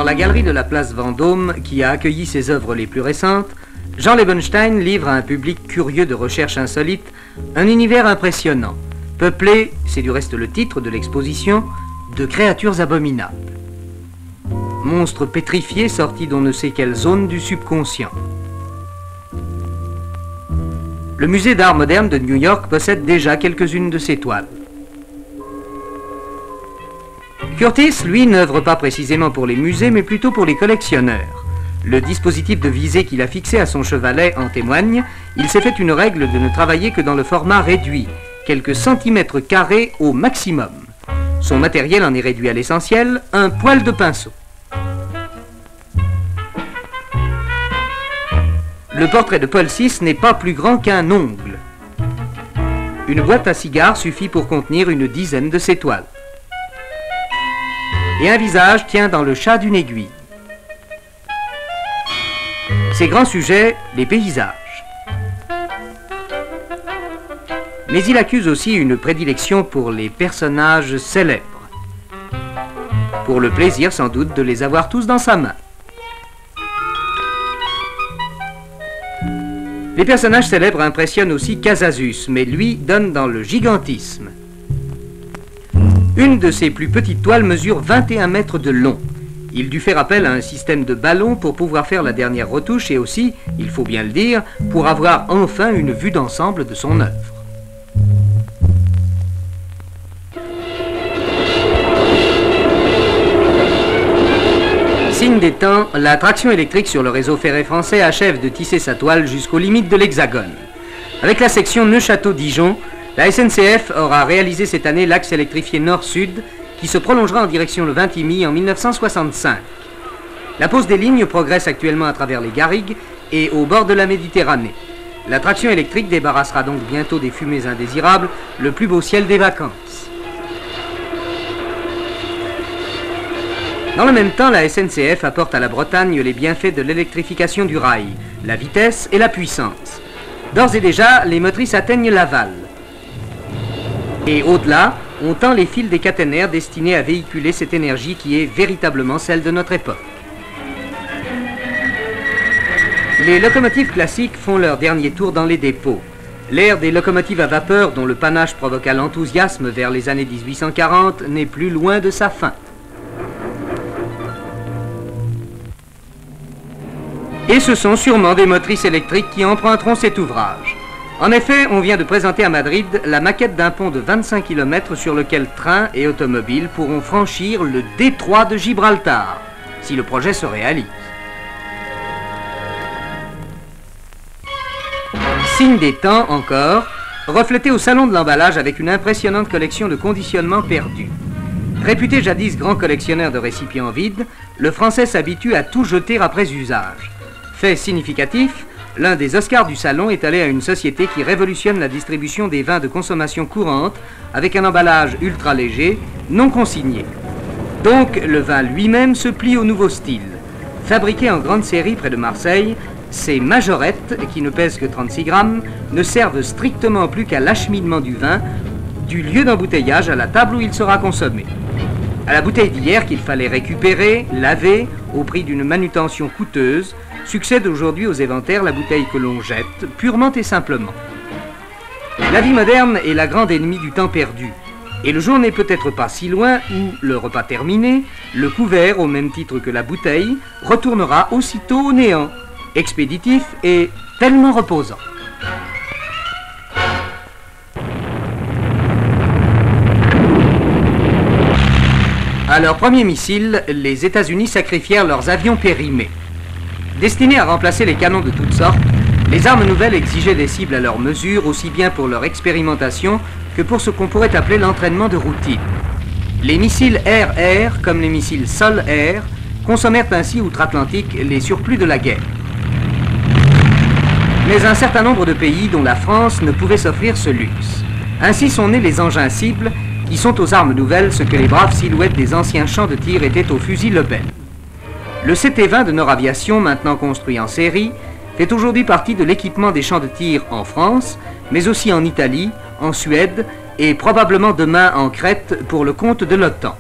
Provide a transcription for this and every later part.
la galerie de la place Vendôme, qui a accueilli ses œuvres les plus récentes, Jean Lebenstein livre à un public curieux de recherches insolites un univers impressionnant, peuplé, c'est du reste le titre de l'exposition, de créatures abominables. Monstres pétrifiés sortis d'on ne sait quelle zone du subconscient. Le musée d'art moderne de New York possède déjà quelques-unes de ces toiles. Curtis, lui, n'œuvre pas précisément pour les musées, mais plutôt pour les collectionneurs. Le dispositif de visée qu'il a fixé à son chevalet en témoigne. Il s'est fait une règle de ne travailler que dans le format réduit, quelques centimètres carrés au maximum. Son matériel en est réduit à l'essentiel, un poil de pinceau. Le portrait de Paul VI n'est pas plus grand qu'un ongle. Une boîte à cigares suffit pour contenir une dizaine de ses toiles. Et un visage tient dans le chat d'une aiguille. Ses grands sujets, les paysages. Mais il accuse aussi une prédilection pour les personnages célèbres. Pour le plaisir sans doute de les avoir tous dans sa main. Les personnages célèbres impressionnent aussi Casasus, mais lui donne dans le gigantisme. Une de ses plus petites toiles mesure 21 mètres de long. Il dut faire appel à un système de ballon pour pouvoir faire la dernière retouche et aussi, il faut bien le dire, pour avoir enfin une vue d'ensemble de son œuvre. Signe des temps, la traction électrique sur le réseau ferré français achève de tisser sa toile jusqu'aux limites de l'Hexagone. Avec la section Neuchâteau-Dijon, la SNCF aura réalisé cette année l'axe électrifié nord-sud qui se prolongera en direction le Vintimille en 1965. La pose des lignes progresse actuellement à travers les garrigues et au bord de la Méditerranée. La traction électrique débarrassera donc bientôt des fumées indésirables le plus beau ciel des vacances. Dans le même temps, la SNCF apporte à la Bretagne les bienfaits de l'électrification du rail, la vitesse et la puissance. D'ores et déjà, les motrices atteignent l'aval. Et au-delà, on tend les fils des caténaires destinés à véhiculer cette énergie qui est véritablement celle de notre époque. Les locomotives classiques font leur dernier tour dans les dépôts. L'ère des locomotives à vapeur, dont le panache provoqua l'enthousiasme vers les années 1840, n'est plus loin de sa fin. Et ce sont sûrement des motrices électriques qui emprunteront cet ouvrage. En effet, on vient de présenter à Madrid la maquette d'un pont de 25 km sur lequel trains et automobiles pourront franchir le détroit de Gibraltar, si le projet se réalise. Signe des temps encore, reflété au salon de l'emballage avec une impressionnante collection de conditionnements perdus. Réputé jadis grand collectionneur de récipients vides, le Français s'habitue à tout jeter après usage. Fait significatif, l'un des Oscars du salon est allé à une société qui révolutionne la distribution des vins de consommation courante avec un emballage ultra léger, non consigné. Donc le vin lui-même se plie au nouveau style. Fabriqué en grande série près de Marseille, ces majorettes, qui ne pèsent que 36 grammes, ne servent strictement plus qu'à l'acheminement du vin, du lieu d'embouteillage à la table où il sera consommé. À la bouteille d'hier qu'il fallait récupérer, laver, au prix d'une manutention coûteuse, succède aujourd'hui aux éventaires la bouteille que l'on jette, purement et simplement. La vie moderne est la grande ennemie du temps perdu. Et le jour n'est peut-être pas si loin où, le repas terminé, le couvert, au même titre que la bouteille, retournera aussitôt au néant, expéditif et tellement reposant. À leur premier missile, les États-Unis sacrifièrent leurs avions périmés. Destinés à remplacer les canons de toutes sortes, les armes nouvelles exigeaient des cibles à leur mesure, aussi bien pour leur expérimentation que pour ce qu'on pourrait appeler l'entraînement de routine. Les missiles air-air, comme les missiles sol-air, consommèrent ainsi outre-Atlantique les surplus de la guerre. Mais un certain nombre de pays, dont la France, ne pouvaient s'offrir ce luxe. Ainsi sont nés les engins cibles, qui sont aux armes nouvelles ce que les braves silhouettes des anciens champs de tir étaient aux fusils Lebel. Le CT-20 de Nord Aviation, maintenant construit en série, fait aujourd'hui partie de l'équipement des champs de tir en France, mais aussi en Italie, en Suède et probablement demain en Crète pour le compte de l'OTAN.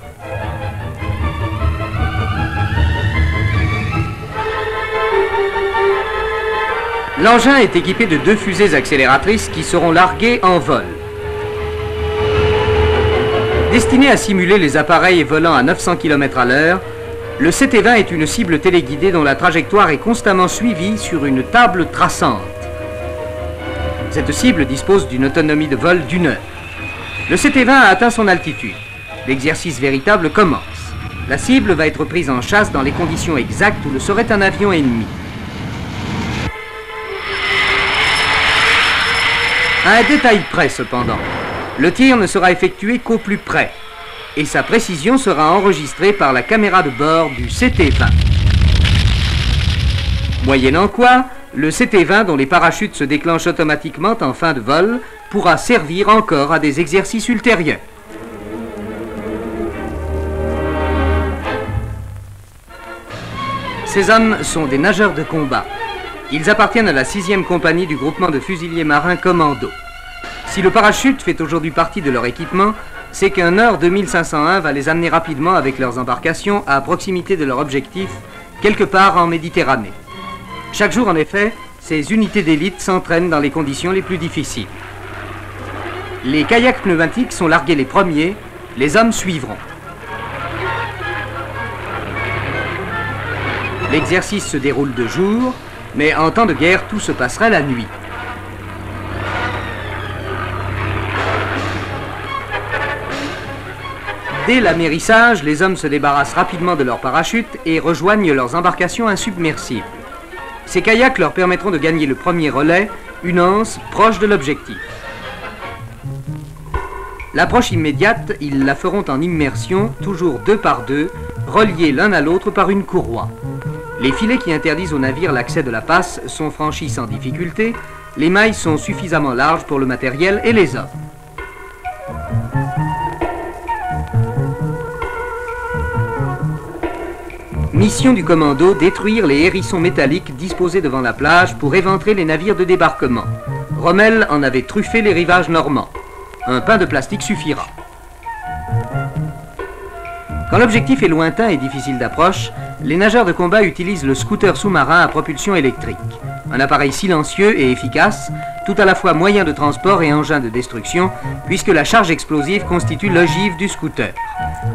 L'engin est équipé de 2 fusées accélératrices qui seront larguées en vol. Destiné à simuler les appareils volant à 900 km à l'heure, le CT-20 est une cible téléguidée dont la trajectoire est constamment suivie sur une table traçante. Cette cible dispose d'une autonomie de vol d'1 heure. Le CT-20 a atteint son altitude. L'exercice véritable commence. La cible va être prise en chasse dans les conditions exactes où le serait un avion ennemi. À un détail près cependant, le tir ne sera effectué qu'au plus près et sa précision sera enregistrée par la caméra de bord du CT-20. Moyennant quoi, le CT-20 dont les parachutes se déclenchent automatiquement en fin de vol pourra servir encore à des exercices ultérieurs. Ces hommes sont des nageurs de combat. Ils appartiennent à la 6e compagnie du groupement de fusiliers marins Commando. Si le parachute fait aujourd'hui partie de leur équipement, c'est qu'un Nord 2501 va les amener rapidement avec leurs embarcations à proximité de leur objectif, quelque part en Méditerranée. Chaque jour, en effet, ces unités d'élite s'entraînent dans les conditions les plus difficiles. Les kayaks pneumatiques sont largués les premiers, les hommes suivront. L'exercice se déroule de jour, mais en temps de guerre, tout se passerait la nuit. Dès l'amérissage, les hommes se débarrassent rapidement de leurs parachutes et rejoignent leurs embarcations insubmersibles. Ces kayaks leur permettront de gagner le premier relais, une anse proche de l'objectif. L'approche immédiate, ils la feront en immersion, toujours 2 par 2, reliés l'un à l'autre par une courroie. Les filets qui interdisent aux navires l'accès de la passe sont franchis sans difficulté, les mailles sont suffisamment larges pour le matériel et les hommes. Mission du commando, détruire les hérissons métalliques disposés devant la plage pour éventrer les navires de débarquement. Rommel en avait truffé les rivages normands. Un pain de plastique suffira. Quand l'objectif est lointain et difficile d'approche, les nageurs de combat utilisent le scooter sous-marin à propulsion électrique. Un appareil silencieux et efficace, tout à la fois moyen de transport et engin de destruction, puisque la charge explosive constitue l'ogive du scooter.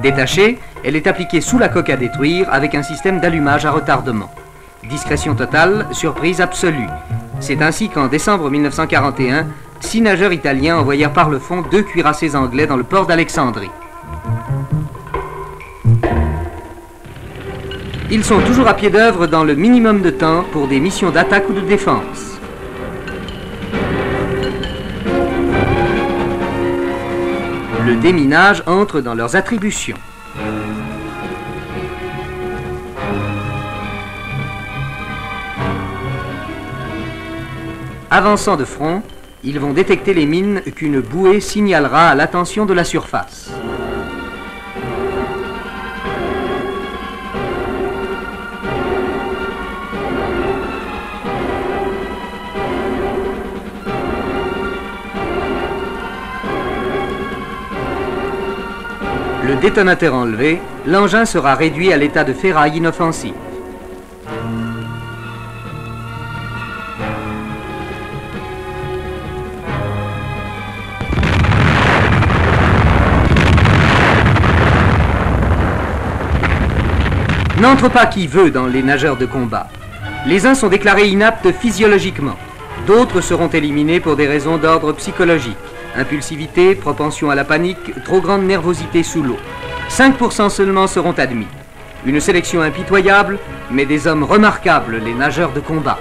Détachée, elle est appliquée sous la coque à détruire avec un système d'allumage à retardement. Discrétion totale, surprise absolue. C'est ainsi qu'en décembre 1941, 6 nageurs italiens envoyèrent par le fond 2 cuirassés anglais dans le port d'Alexandrie. Ils sont toujours à pied d'œuvre dans le minimum de temps pour des missions d'attaque ou de défense. Le déminage entre dans leurs attributions. Avançant de front, ils vont détecter les mines qu'une bouée signalera à l'attention de la surface. Le détonateur enlevé, l'engin sera réduit à l'état de ferraille inoffensive. N'entre pas qui veut dans les nageurs de combat. Les uns sont déclarés inaptes physiologiquement, d'autres seront éliminés pour des raisons d'ordre psychologique. Impulsivité, propension à la panique, trop grande nervosité sous l'eau. 5% seulement seront admis. Une sélection impitoyable, mais des hommes remarquables, les nageurs de combat.